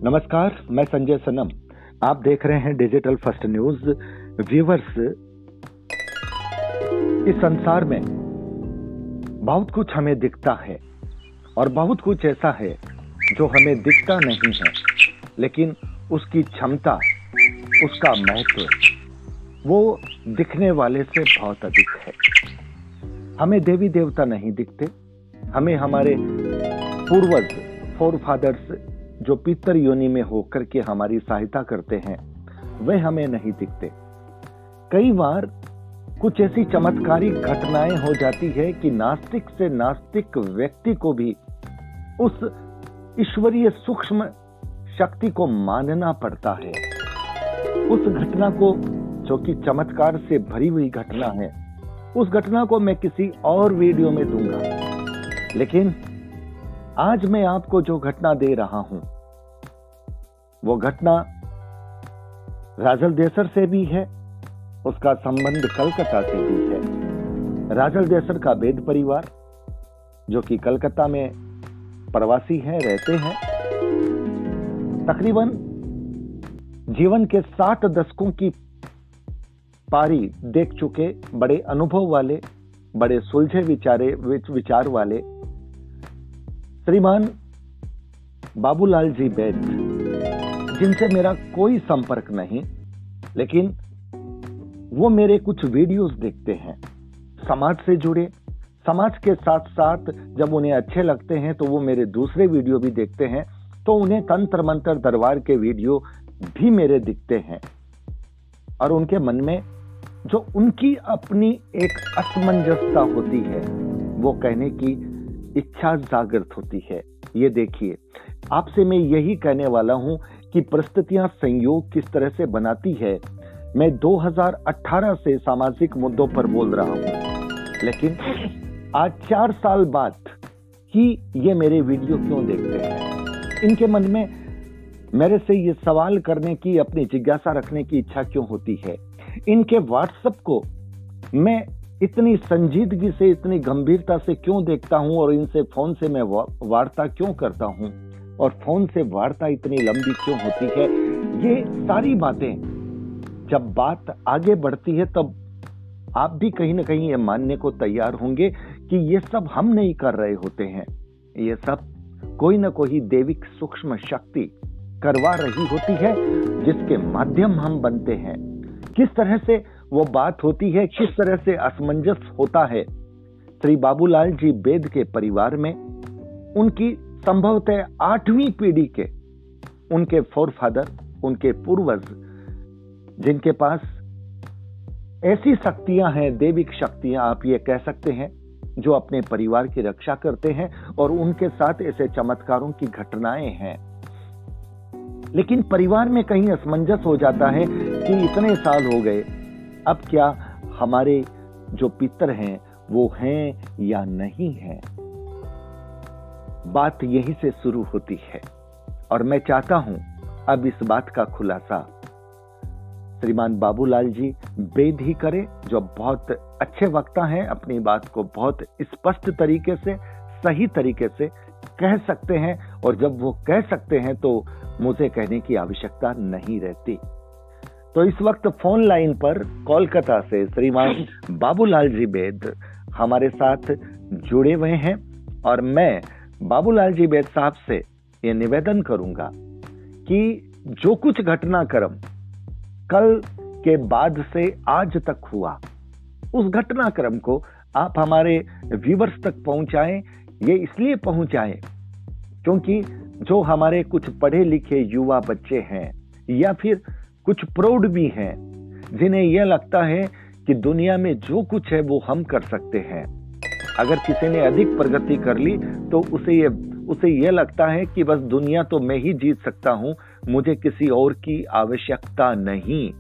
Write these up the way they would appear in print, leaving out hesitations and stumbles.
नमस्कार, मैं संजय सनम। आप देख रहे हैं डिजिटल फर्स्ट न्यूज। व्यूअर्स, इस संसार में बहुत कुछ हमें दिखता है और बहुत कुछ ऐसा है जो हमें दिखता नहीं है, लेकिन उसकी क्षमता, उसका महत्व वो दिखने वाले से बहुत अधिक है। हमें देवी देवता नहीं दिखते, हमें हमारे पूर्वज, फोरफादर्स जो पितर योनि में होकर के हमारी सहायता करते हैं, वे हमें नहीं दिखते। कई बार कुछ ऐसी चमत्कारिक घटनाएं हो जाती है कि नास्तिक से नास्तिक व्यक्ति को भी उस ईश्वरीय सूक्ष्म शक्ति को मानना पड़ता है। उस घटना को, जो कि चमत्कार से भरी हुई घटना है, उस घटना को मैं किसी और वीडियो में दूंगा, लेकिन आज मैं आपको जो घटना दे रहा हूं वो घटना राजल देसर से भी है, उसका संबंध कलकत्ता से भी है। राजल देसर का बेद परिवार, जो कि कलकत्ता में प्रवासी हैं, रहते हैं, तकरीबन जीवन के 60 दशकों की पारी देख चुके बड़े अनुभव वाले, बड़े सुलझे विचार वाले श्रीमान बाबूलाल जी बेद, जिनसे मेरा कोई संपर्क नहीं, लेकिन वो मेरे कुछ वीडियोस देखते हैं, समाज से जुड़े, समाज के साथ साथ जब उन्हें अच्छे लगते हैं तो वो मेरे दूसरे वीडियो भी देखते हैं, तो उन्हें तंत्र मंत्र दरबार के वीडियो भी मेरे दिखते हैं और उनके मन में जो उनकी अपनी एक असमंजसता होती है, वो कहने की इच्छा जागृत होती है। ये देखिए, आपसे मैं यही कहने वाला हूं कि परिस्थितियां संयोग किस तरह से बनाती है। मैं 2018 से सामाजिक मुद्दों पर बोल रहा हूं, लेकिन आज 4 साल बाद ही ये मेरे वीडियो क्यों देखते हैं? इनके मन में मेरे से ये सवाल करने की, अपनी जिज्ञासा रखने की इच्छा क्यों होती है? इनके व्हाट्सएप को मैं इतनी संजीदगी से, इतनी गंभीरता से क्यों देखता हूं और इनसे फोन से मैं वार्ता क्यों करता हूं और फोन से वार्ता इतनी लंबी क्यों होती है? ये सारी बातें जब बात आगे बढ़ती है तब आप भी कहीं ना कहीं ये मानने को तैयार होंगे कि ये सब हम नहीं कर रहे होते हैं, ये सब कोई ना कोई देविक सूक्ष्म शक्ति करवा रही होती है, जिसके माध्यम हम बनते हैं। किस तरह से वो बात होती है, किस तरह से असमंजस होता है श्री बाबूलाल जी बेद के परिवार में, उनकी संभवतः 8वीं पीढ़ी के उनके फोरफादर, उनके पूर्वज, जिनके पास ऐसी शक्तियां हैं, देविक शक्तियां आप ये कह सकते हैं, जो अपने परिवार की रक्षा करते हैं और उनके साथ ऐसे चमत्कारों की घटनाएं हैं। लेकिन परिवार में कहीं असमंजस हो जाता है कि इतने साल हो गए, अब क्या हमारे जो पितर हैं वो हैं या नहीं हैं? बात यहीं से शुरू होती है और मैं चाहता हूं अब इस बात का खुलासा श्रीमान बाबूलाल जी बेद ही करे, जो बहुत अच्छे वक्ता हैं, अपनी बात को बहुत स्पष्ट तरीके से, सही तरीके से कह सकते हैं, और जब वो कह सकते हैं तो मुझे कहने की आवश्यकता नहीं रहती। तो इस वक्त फोन लाइन पर कोलकाता से श्रीमान बाबूलाल जी बेद हमारे साथ जुड़े हुए हैं और मैं बाबूलाल जी बेद साहब से ये निवेदन करूंगा कि जो कुछ घटनाक्रम कल के बाद से आज तक हुआ, उस घटनाक्रम को आप हमारे व्यूअर्स तक पहुंचाएं। ये इसलिए पहुंचाएं क्योंकि जो हमारे कुछ पढ़े लिखे युवा बच्चे हैं या फिर कुछ प्रौढ़ भी हैं, जिन्हें यह लगता है कि दुनिया में जो कुछ है वो हम कर सकते हैं, अगर किसी ने अधिक प्रगति कर ली तो उसे यह लगता है कि बस दुनिया तो मैं ही जीत सकता हूं, मुझे किसी और की आवश्यकता नहीं,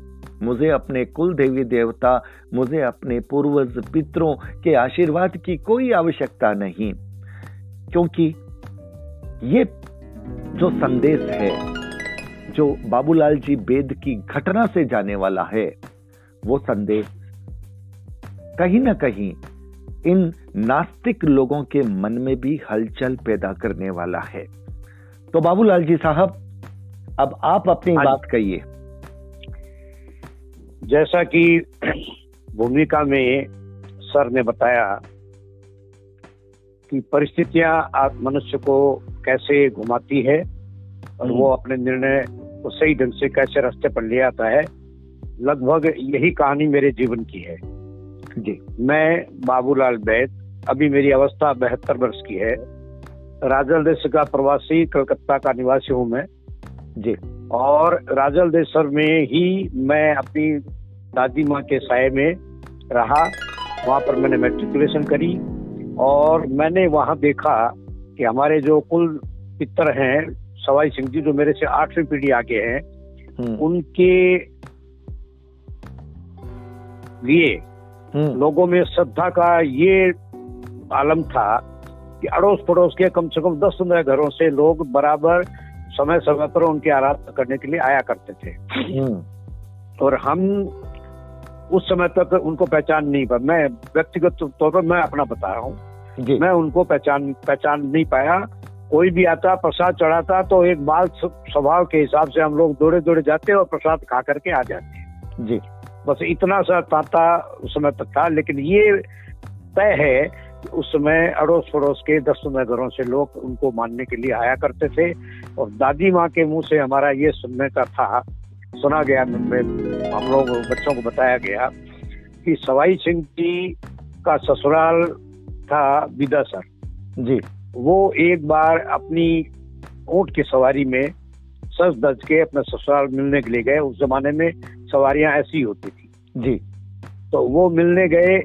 मुझे अपने कुल देवी देवता, मुझे अपने पूर्वज पितरों के आशीर्वाद की कोई आवश्यकता नहीं। क्योंकि ये जो संदेश है, जो बाबूलाल जी बेद की घटना से जाने वाला है, वो संदेश कहीं ना कहीं इन नास्तिक लोगों के मन में भी हलचल पैदा करने वाला है। तो बाबूलाल जी साहब, अब आप अपनी हाँ बात कहिए। जैसा कि भूमिका में सर ने बताया कि परिस्थितियां मनुष्य को कैसे घुमाती है और वो अपने निर्णय को सही ढंग से कैसे रास्ते पर ले आता है, लगभग यही कहानी मेरे जीवन की है जी। मैं बाबूलाल बैद, अभी मेरी अवस्था 72 वर्ष की है। राजल देश का प्रवासी, कलकत्ता का निवासी हूँ मैं जी। और राजल देशर में ही मैं अपनी दादी माँ के साये में रहा। वहाँ पर मैंने मैट्रिकुलेशन करी और मैंने वहाँ देखा कि हमारे जो कुल पितर हैं सवाई सिंह जी, जो मेरे से 8वीं पीढ़ी आगे हैं, उनके लिए लोगों में श्रद्धा का ये आलम था कि अड़ोस पड़ोस के कम से कम 10-15 घरों से लोग बराबर समय समय पर उनकी आराधना करने के लिए आया करते थे। और हम उस समय तक उनको पहचान नहीं पाया। मैं व्यक्तिगत तौर पर मैं अपना बता रहा हूँ, मैं उनको पहचान नहीं पाया। कोई भी आता, प्रसाद चढ़ाता तो एक बाल स्वभाव के हिसाब से हम लोग दौड़े दौड़े जाते और प्रसाद खा करके आ जाते जी। बस इतना सा ताता उस समय तक था। लेकिन ये तय है कि उस समय अड़ोस पड़ोस के 10-15 घरों से लोग उनको मानने के लिए आया करते थे। और दादी माँ के मुंह से हमारा ये सुना गया, हम लोग बच्चों को बताया गया कि सवाई सिंह जी का ससुराल था बिदासर जी। वो एक बार अपनी ऊंट की सवारी में सज धज के अपने ससुराल मिलने के लिए गए। उस जमाने में सवारियां ऐसी होती थी जी। तो वो मिलने गए,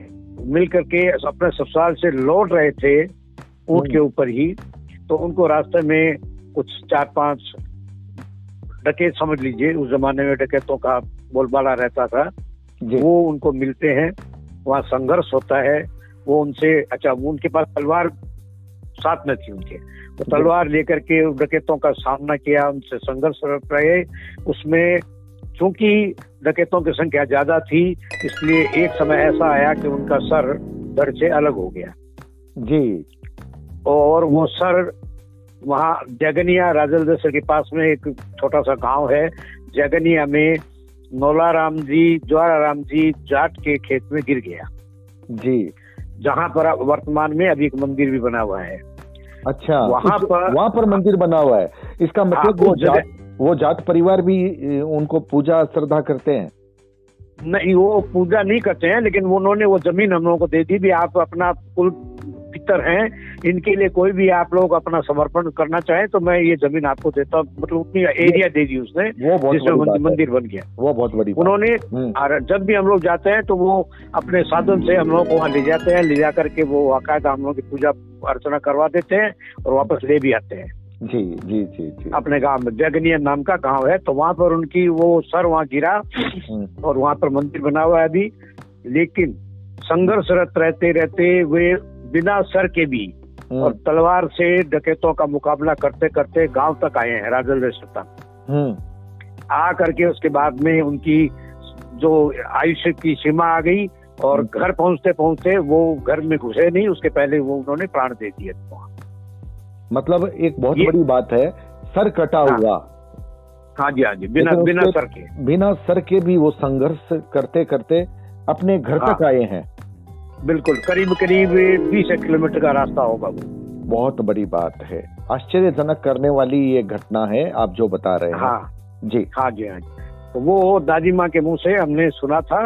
मिल करके अपने ससुराल से लौट रहे थे ऊंट के ऊपर ही। तो उनको रास्ते में कुछ 4-5 डकैत, समझ लीजिए उस जमाने में डकैतों का बोलबाला रहता था, वो उनको मिलते हैं। वहाँ संघर्ष होता है। वो उनसे, अच्छा उनके पास तलवार साथ में थी उनके, तो तलवार लेकर के डकैतों का सामना किया, उनसे संघर्ष रहे। उसमें चूंकि डकैतों की संख्या ज्यादा थी, इसलिए एक समय ऐसा आया कि उनका सर धड़ से अलग हो गया जी। और वो सर वहाँ जगनिया, राजल देशर के पास में एक छोटा सा गांव है, जगनिया में नौलाराम जी, ज्वाराराम जी जाट के खेत में गिर गया जी, जहाँ पर वर्तमान में अभी एक मंदिर भी बना हुआ है। अच्छा, वहाँ पर मंदिर बना हुआ है। इसका मतलब वो जाट परिवार भी उनको पूजा श्रद्धा करते हैं? नहीं, वो पूजा नहीं करते हैं, लेकिन उन्होंने वो जमीन हम लोगों को दे दी भी, आप अपना कुल पितर हैं, इनके लिए कोई भी आप लोग अपना समर्पण करना चाहे तो मैं ये जमीन आपको देता हूँ। मतलब उतनी एरिया दे दी उसने, जिसमें मंदिर बन गया। वो बहुत बड़ी उन्होंने। और जब भी हम लोग जाते हैं तो वो अपने साधन से हम लोग को वहाँ ले जाते हैं, ले जा करके वो बाकायदा हम लोग की पूजा अर्चना करवा देते हैं और वापस ले भी आते हैं जी जी जी जी। अपने गांव में जगनिया नाम का गांव है, तो वहाँ पर उनकी वो सर वहाँ गिरा और वहाँ पर मंदिर बना हुआ है अभी। लेकिन संघर्षरत रहते रहते वे बिना सर के भी और तलवार से डकैतों का मुकाबला करते करते गांव तक आए हैं, राजल देश तक आ करके। उसके बाद में उनकी जो आयुष्य की सीमा आ गई और घर पहुंचते पहुंचते वो घर में घुसे नहीं, उसके पहले वो उन्होंने प्राण दे दिए। मतलब एक बहुत बड़ी बात है, सर कटा हुआ। हाँ जी, हाँ जी, बिना सर के भी वो संघर्ष करते करते अपने घर तक आए हैं। बिल्कुल, करीब 20 किलोमीटर का रास्ता होगा वो। बहुत बड़ी बात है, आश्चर्यजनक करने वाली ये घटना है आप जो बता रहे हैं। हाँ जी, हाँ जी, हाँ जी। तो वो दादी माँ के मुंह से हमने सुना था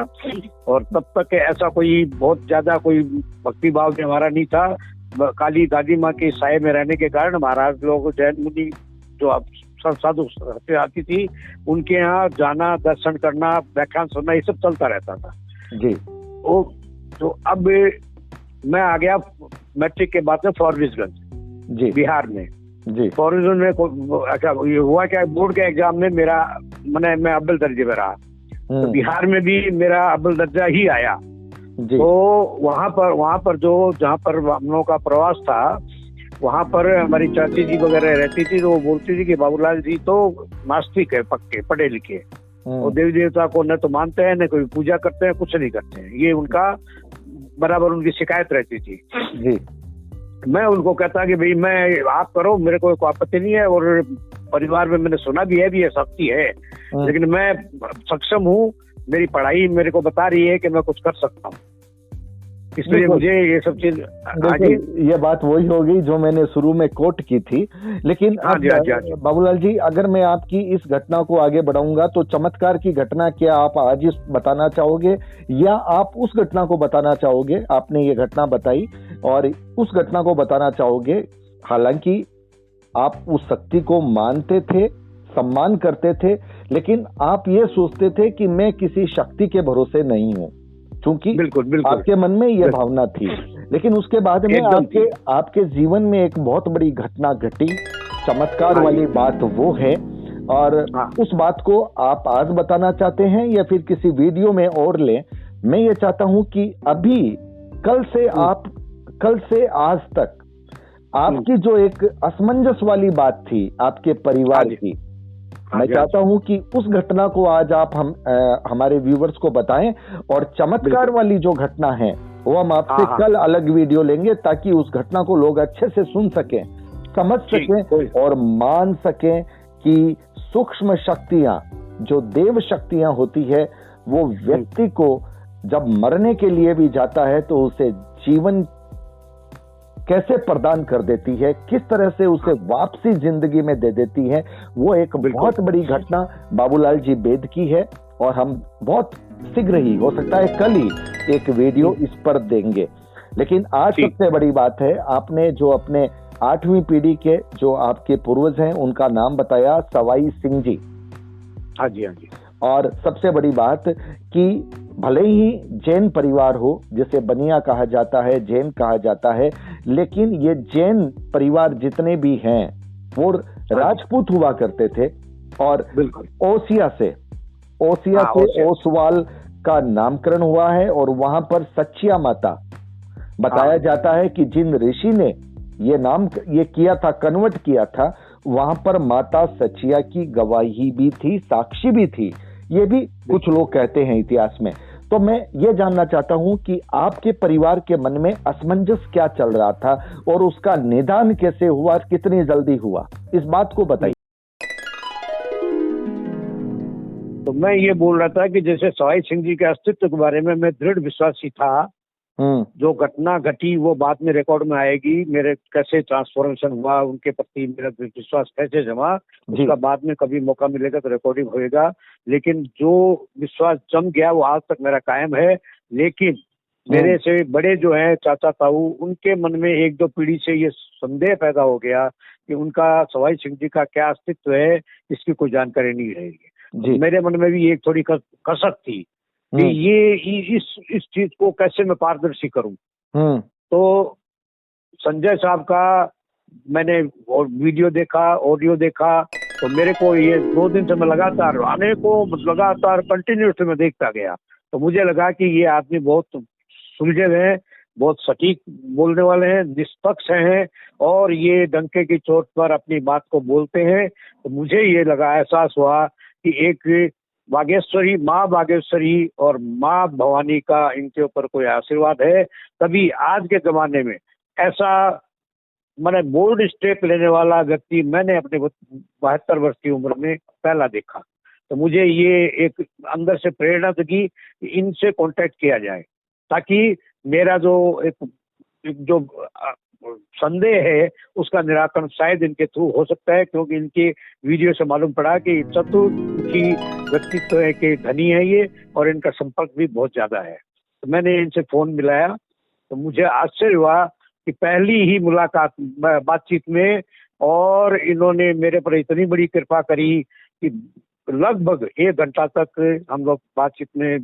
और तब तक ऐसा कोई बहुत ज्यादा कोई भक्ति भाव भी हमारा नहीं था। काली दादी माँ के साये में रहने के कारण महाराज लोग, जैन मुनि जो आप साधु आती थी, उनके यहाँ जाना, दर्शन करना, व्याख्यान सुनना, ये सब चलता रहता था जी। तो अब मैं आ गया मैट्रिक के बाद में फॉरबिसगंज जी, बिहार में जी। फॉरबिसगंज में अच्छा ये हुआ क्या, बोर्ड के एग्जाम में मेरा मैं अव्वल दर्जे में रहा, तो बिहार में भी मेरा अव्वल दर्जा ही आया जी। तो वहाँ पर जहाँ पर हम लोगों का प्रवास था, वहाँ पर हमारी चाची जी वगैरह रहती थी, तो वो बोलती थी कि बाबूलाल जी तो नास्तिक है, पक्के पढ़े लिखे, और देवी देवता को न तो मानते हैं, न कोई पूजा करते हैं, कुछ नहीं करते हैं। ये उनका बराबर उनकी शिकायत रहती थी जी। मैं उनको कहता कि भाई मैं आप करो, मेरे को कोई आपत्ति नहीं है, और परिवार में मैंने सुना भी है शक्ति है, लेकिन मैं सक्षम हूँ, मेरी पढ़ाई मेरे को बता रही है कि मैं कुछ कर सकता हूँ, इसलिए मुझे ये सब चीज। ये बात वही होगी जो मैंने शुरू में कोट की थी। लेकिन बाबूलाल जी, अगर मैं आपकी इस घटना को आगे बढ़ाऊंगा तो चमत्कार की घटना क्या आप आज बताना चाहोगे या आप उस घटना को बताना चाहोगे? आपने ये घटना बताई और उस घटना को बताना चाहोगे, हालांकि आप उस शक्ति को मानते थे, सम्मान करते थे, लेकिन आप ये सोचते थे कि मैं किसी शक्ति के भरोसे नहीं हूं, क्योंकि आपके मन में यह भावना थी। लेकिन उसके बाद में आपके जीवन में एक बहुत बड़ी घटना घटी, चमत्कार वाली बात वो है, और उस बात को आप आज बताना चाहते हैं या फिर किसी वीडियो में और ले? मैं ये चाहता हूं कि अभी कल से आज तक आपकी जो एक असमंजस वाली बात थी आपके परिवार की, मैं चाहता हूं कि उस घटना को आज आप हमारे व्यूवर्स को बताएं, और चमत्कार वाली जो घटना है वो हम आपसे कल अलग वीडियो लेंगे, ताकि उस घटना को लोग अच्छे से सुन सकें, समझ सकें और मान सकें कि सूक्ष्म शक्तियां, जो देव शक्तियां होती है, वो व्यक्ति को जब मरने के लिए भी जाता है तो उसे जीवन कैसे प्रदान कर देती है, किस तरह से उसे वापसी जिंदगी में दे देती है। वो एक बहुत बड़ी घटना बाबूलाल जी बेद की है, और हम बहुत शीघ्र ही, हो सकता है कल ही, एक वीडियो इस पर देंगे। लेकिन आज सबसे बड़ी बात है, आपने जो अपने 8वीं पीढ़ी के जो आपके पूर्वज हैं उनका नाम बताया, सवाई सिंह जी। हाँ जी, हाँ जी। और सबसे बड़ी बात कि भले ही जैन परिवार हो, जिसे बनिया कहा जाता है, जैन कहा जाता है, लेकिन ये जैन परिवार जितने भी हैं वो राजपूत हुआ करते थे, और ओसिया से ओसवाल का नामकरण हुआ है, और वहां पर सचिया माता बताया जाता है कि जिन ऋषि ने ये किया था, कन्वर्ट किया था, वहां पर माता सचिया की गवाही भी थी, साक्षी भी थी, ये भी कुछ लोग कहते हैं इतिहास में। तो मैं ये जानना चाहता हूं कि आपके परिवार के मन में असमंजस क्या चल रहा था और उसका निदान कैसे हुआ, कितनी जल्दी हुआ, इस बात को बताइए। तो मैं ये बोल रहा था कि जैसे सवाई सिंह जी के अस्तित्व के बारे में मैं दृढ़ विश्वासी था। जो घटना घटी वो बाद में रिकॉर्ड में आएगी, मेरे कैसे ट्रांसफॉर्मेशन हुआ, उनके प्रति मेरा विश्वास कैसे जमा, उसका बाद में कभी मौका मिलेगा तो रिकॉर्डिंग होएगा। लेकिन जो विश्वास जम गया वो आज तक मेरा कायम है। लेकिन मेरे से बड़े जो हैं चाचा ताऊ, उनके मन में 1-2 पीढ़ी से ये संदेह पैदा हो गया कि उनका सवाई सिंह जी का क्या अस्तित्व है, इसकी कोई जानकारी नहीं रहेगी। मेरे मन में भी एक थोड़ी कसक थी कि ये इस चीज को कैसे मैं पारदर्शी करूं। तो संजय साहब का मैंने और वीडियो देखा, ऑडियो देखा, तो मेरे को ये 2 दिन से मैं लगातार कंटिन्यूसली मैं देखता गया। तो मुझे लगा कि ये आदमी बहुत सुलझे हुए हैं, बहुत सटीक बोलने वाले हैं, निष्पक्ष हैं, और ये डंके की चोट पर अपनी बात को बोलते हैं। तो मुझे ये लगा, एहसास हुआ कि एक बागेश्वरी, माँ बागेश्वरी और माँ भवानी का इनके ऊपर कोई आशीर्वाद है। तभी आज के जमाने में ऐसा मैंने बोल्ड स्टेप लेने वाला व्यक्ति मैंने अपने 72 वर्ष की उम्र में पहला देखा। तो मुझे ये एक अंदर से प्रेरणा जगी कि इनसे कांटेक्ट किया जाए, ताकि मेरा जो जो संदेह है उसका निराकरण शायद इनके थ्रू हो सकता है, क्योंकि इनके वीडियो से मालूम पड़ा कि चतुर्मुखी व्यक्तित्व है के धनी है ये, और इनका संपर्क भी बहुत ज्यादा है। तो मैंने इनसे फोन मिलाया, तो मुझे आश्चर्य हुआ कि पहली ही मुलाकात बातचीत में, और इन्होंने मेरे पर इतनी बड़ी कृपा करी कि लगभग 1 घंटा तक हम लोग बातचीत में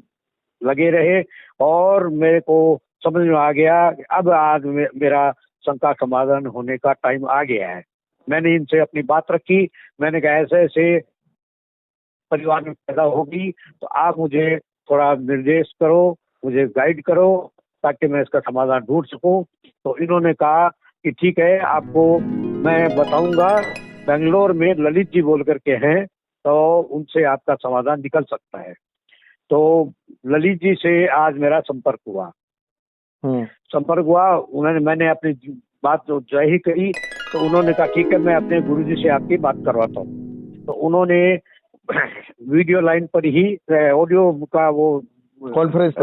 लगे रहे, और मेरे को समझ में आ गया अब आज मेरा शंका समाधान होने का टाइम आ गया है। मैंने इनसे अपनी बात रखी, मैंने कहा ऐसे ऐसे परिवार में पैदा होगी, तो आप मुझे थोड़ा निर्देश करो, मुझे गाइड करो, ताकि मैं इसका समाधान ढूंढ सकूं। तो इन्होंने कहा कि ठीक है, आपको मैं बताऊंगा, बेंगलोर में ललित जी बोल करके हैं, तो उनसे आपका समाधान निकल सकता है। तो ललित जी से आज मेरा संपर्क हुआ। मैंने अपनी बात जो जाहिर करी तो उन्होंने कहा ठीक है, मैं अपने गुरुजी से आपकी बात करवाता हूँ। तो उन्होंने वीडियो लाइन पर ही, ऑडियो का वो कॉन्फ्रेंस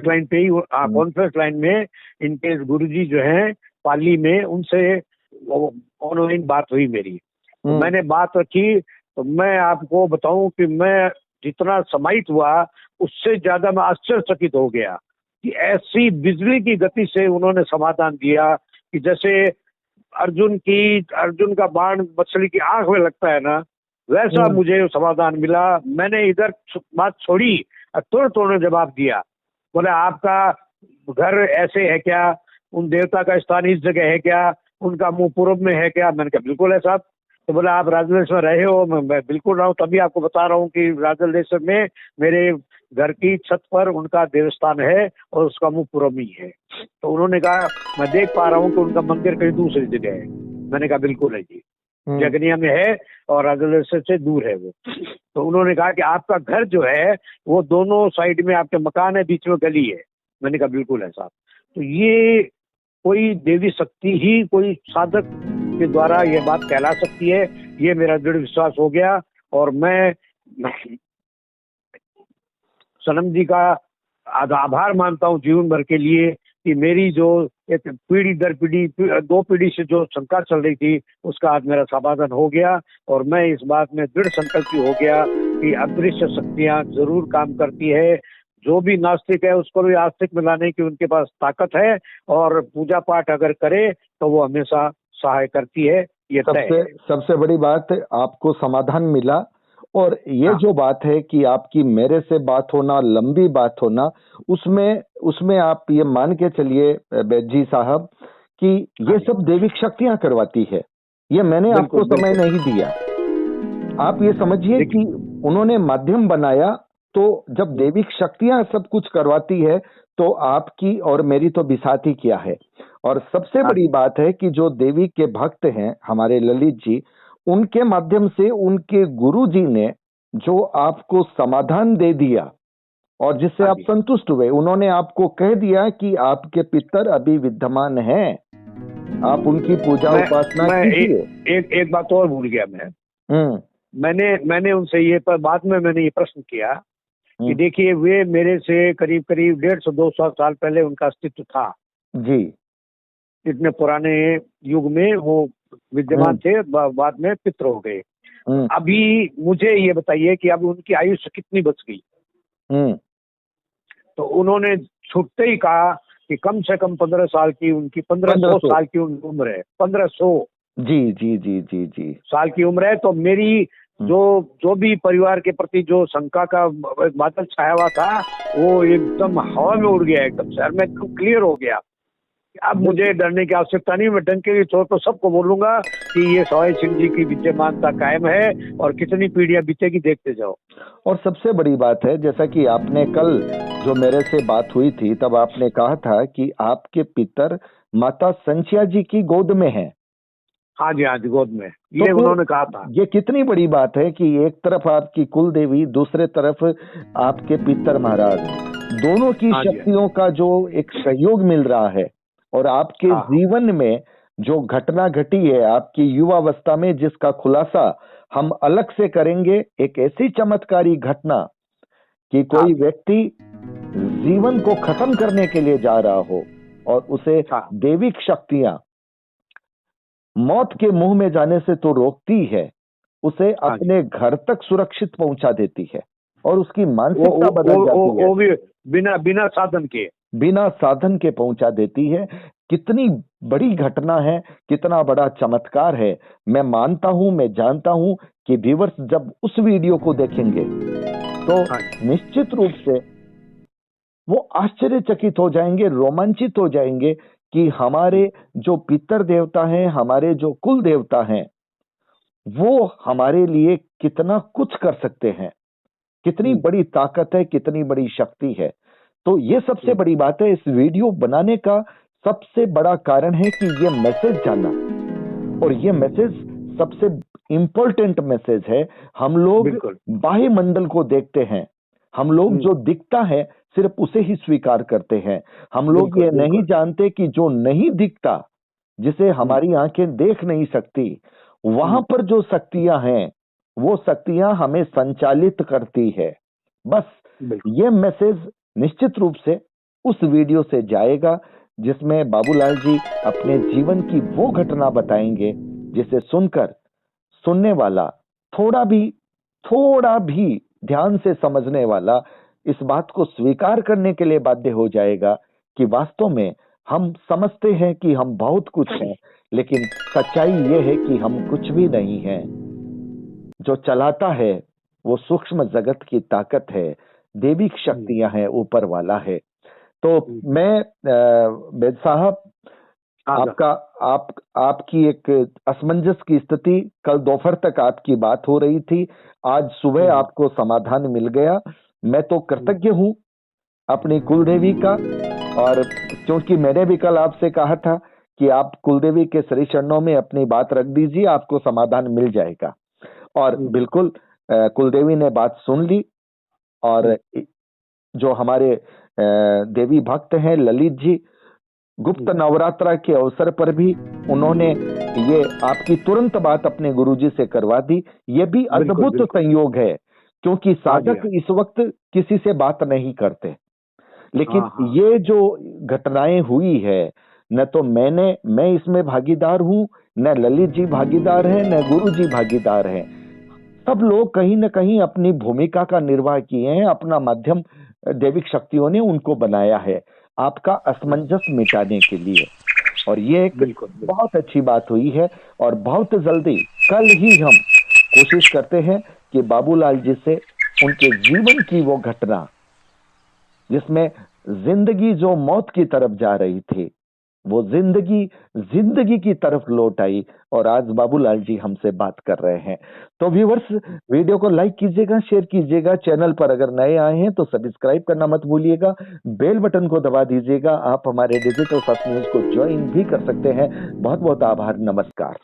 लाइन पे ही, कॉन्फ्रेंस लाइन में इनके गुरुजी जो हैं पाली में, उनसे ऑनलाइन बात हुई मेरी। तो मैंने बात रखी, तो मैं आपको बताऊं कि मैं जितना समाहित हुआ उससे ज्यादा मैं आश्चर्यचकित हो गया कि ऐसी बिजली की गति से उन्होंने समाधान दिया कि जैसे अर्जुन का बाण मछली की आंख में लगता है ना, वैसा मुझे समाधान मिला। मैंने इधर बात छोड़ी, तुरंत उन्होंने जवाब दिया। बोले आपका घर ऐसे है क्या, उन देवता का स्थान इस जगह है क्या, उनका मुंह पूर्व में है क्या? मैंने कहा बिल्कुल है साहब। तो बोला आप राजलेश्वर रहे हो? मैं बिल्कुल रहा हूँ, तभी आपको बता रहा हूँ कि राजलेश्वर में मेरे घर की छत पर उनका देवस्थान है और उसका मुंह पूर्व में है। तो उन्होंने कहा मैं देख पा रहा हूँ कि उनका मंदिर कहीं दूसरी जगह है। मैंने कहा बिल्कुल है जी, जगनिया में है और राजलेश्वर से दूर है वो। तो उन्होंने कहा कि आपका घर जो है वो दोनों साइड में आपके मकान है, बीच में गली है। मैंने कहा बिल्कुल है साहब। तो ये कोई देवी शक्ति ही कोई साधक के द्वारा ये बात कहला सकती है, ये मेरा दृढ़ विश्वास हो गया। और मैं सनम जी का आभार मानता हूँ जीवन भर के लिए कि मेरी जो एक पीढ़ी दर पीढ़ी, 2 पीढ़ी से जो शंका चल रही थी उसका आज मेरा समाधान हो गया। और मैं इस बात में दृढ़ संकल्पी हो गया कि अदृश्य शक्तियां जरूर काम करती है। जो भी नास्तिक है उसको भी आस्तिक में लाने की उनके पास ताकत है, और पूजा पाठ अगर करे तो वो हमेशा सहाय करती है। ये सबसे बड़ी बात आपको समाधान मिला। और ये जो बात है कि आपकी मेरे से बात होना, लंबी बात होना, उसमें आप ये मान के चलिए बैजी साहब कि ये सब दैविक शक्तियां करवाती है। ये मैंने आपको समय नहीं दिया। आप ये समझिए कि उन्होंने माध्यम बनाया, तो जब दैविक शक्तियां सब कुछ करवाती है तो आपकी और मेरी तो बिसाती क्या है। और सबसे बड़ी बात है कि जो देवी के भक्त हैं हमारे ललित जी, उनके माध्यम से उनके गुरु जी ने जो आपको समाधान दे दिया और जिससे आप संतुष्ट हुए, उन्होंने आपको कह दिया कि आपके पितर अभी विद्यमान हैं, आप उनकी पूजा उपासना कीजिए। एक बात और भूल गया मैंने उनसे ये बाद में मैंने ये प्रश्न किया कि देखिए वे मेरे से करीब 150-200 साल पहले उनका अस्तित्व था जी, इतने पुराने युग में वो विद्यमान थे, बाद में पितर हो गए। अभी मुझे ये बताइए कि अब उनकी आयुष्य कितनी बच गई? तो उन्होंने छूटते ही कहा कि कम से कम 15 साल की उनकी 1500 साल की उम्र है। 1500 जी साल की उम्र है। तो मेरी जो भी परिवार के प्रति जो शंका का बादल छाया हुआ था वो एकदम हवा में उड़ गया एकदम से, और मैं एकदम क्लियर हो गया। अब मुझे डरने की आवश्यकता नहीं। मैं डंके की चोट पर सबको बोलूंगा कि ये सवाई सिंह जी की विद्यमानता कायम है और कितनी पीढ़ियां बीतेगी देखते जाओ। और सबसे बड़ी बात है, जैसा कि आपने कल जो मेरे से बात हुई थी तब आपने कहा था कि आपके पितर माता संचिया जी की गोद में हैं। हाँ जी गोद में, ये तो उन्होंने कहा था। ये कितनी बड़ी बात है कि एक तरफ आपकी कुल देवी, दूसरे तरफ आपके पितर महाराज, दोनों की शक्तियों का जो एक सहयोग मिल रहा है। और आपके जीवन में जो घटना घटी है आपकी युवावस्था में, जिसका खुलासा हम अलग से करेंगे, एक ऐसी चमत्कारी घटना कि कोई व्यक्ति जीवन को खत्म करने के लिए जा रहा हो और उसे दैविक शक्तियां मौत के मुंह में जाने से तो रोकती है, उसे अपने घर तक सुरक्षित पहुंचा देती है और उसकी मानसिकता बदल जाती है। वो भी बिना साधन के पहुंचा देती है। कितनी बड़ी घटना है, कितना बड़ा चमत्कार है। मैं मानता हूं, मैं जानता हूं कि व्यूअर्स जब उस वीडियो को देखेंगे तो निश्चित रूप से वो आश्चर्यचकित हो जाएंगे, रोमांचित हो जाएंगे कि हमारे जो पितर देवता हैं, हमारे जो कुल देवता हैं, वो हमारे लिए कितना कुछ कर सकते हैं, कितनी बड़ी ताकत है, कितनी बड़ी शक्ति है। तो ये सबसे बड़ी बात है। इस वीडियो बनाने का सबसे बड़ा कारण है कि ये मैसेज जाना, और ये मैसेज सबसे इंपॉर्टेंट मैसेज है। हम लोग बाह्य मंडल को देखते हैं, हम लोग जो दिखता है सिर्फ उसे ही स्वीकार करते हैं। हम लोग ये नहीं जानते कि जो नहीं दिखता जिसे हमारी आंखें देख नहीं सकती, वहां पर जो शक्तियां हैं वो शक्तियां हमें संचालित करती है। बस ये मैसेज निश्चित रूप से उस वीडियो से जाएगा जिसमें बाबूलाल जी अपने जीवन की वो घटना बताएंगे जिसे सुनकर सुनने वाला थोड़ा भी ध्यान से समझने वाला इस बात को स्वीकार करने के लिए बाध्य हो जाएगा कि वास्तव में हम समझते हैं कि हम बहुत कुछ हैं, लेकिन सच्चाई ये है कि हम कुछ भी नहीं हैं। जो चलाता है वो सूक्ष्म जगत की ताकत है, देविक शक्तियां हैं, ऊपर वाला है। तो मैं बेद साहब आपकी एक असमंजस की स्थिति, कल दोपहर तक आपकी बात हो रही थी, आज सुबह आपको समाधान मिल गया। मैं तो कृतज्ञ हूं अपनी कुलदेवी का, और क्योंकि मैंने भी कल आपसे कहा था कि आप कुलदेवी के श्री चरणों में अपनी बात रख दीजिए, आपको समाधान मिल जाएगा। और बिल्कुल कुलदेवी ने बात सुन ली, और जो हमारे देवी भक्त हैं ललित जी, गुप्त नवरात्रा के अवसर पर भी उन्होंने ये आपकी तुरंत बात अपने गुरुजी से करवा दी। ये भी अद्भुत संयोग है, क्योंकि साधक इस वक्त किसी से बात नहीं करते, लेकिन ये जो घटनाएं हुई है, न तो मैं इसमें भागीदार हूं, न ललित जी भागीदार हैं, न गुरु जी भागीदार हैं। सब लोग कहीं न कहीं अपनी भूमिका का निर्वाह किए हैं, अपना माध्यम दैविक शक्तियों ने उनको बनाया है आपका असमंजस मिटाने के लिए। और ये एक बहुत अच्छी बात हुई है, और बहुत जल्दी कल ही हम कोशिश करते हैं कि बाबूलाल जी से उनके जीवन की वो घटना जिसमें जिंदगी जो मौत की तरफ जा रही थी, वो जिंदगी की तरफ लौट आई, और आज बाबूलाल जी हमसे बात कर रहे हैं। तो व्यूअर्स, वीडियो को लाइक कीजिएगा, शेयर कीजिएगा, चैनल पर अगर नए आए हैं तो सब्सक्राइब करना मत भूलिएगा, बेल बटन को दबा दीजिएगा। आप हमारे डिजिटल फर्स्ट न्यूज को ज्वाइन भी कर सकते हैं। बहुत बहुत आभार, नमस्कार।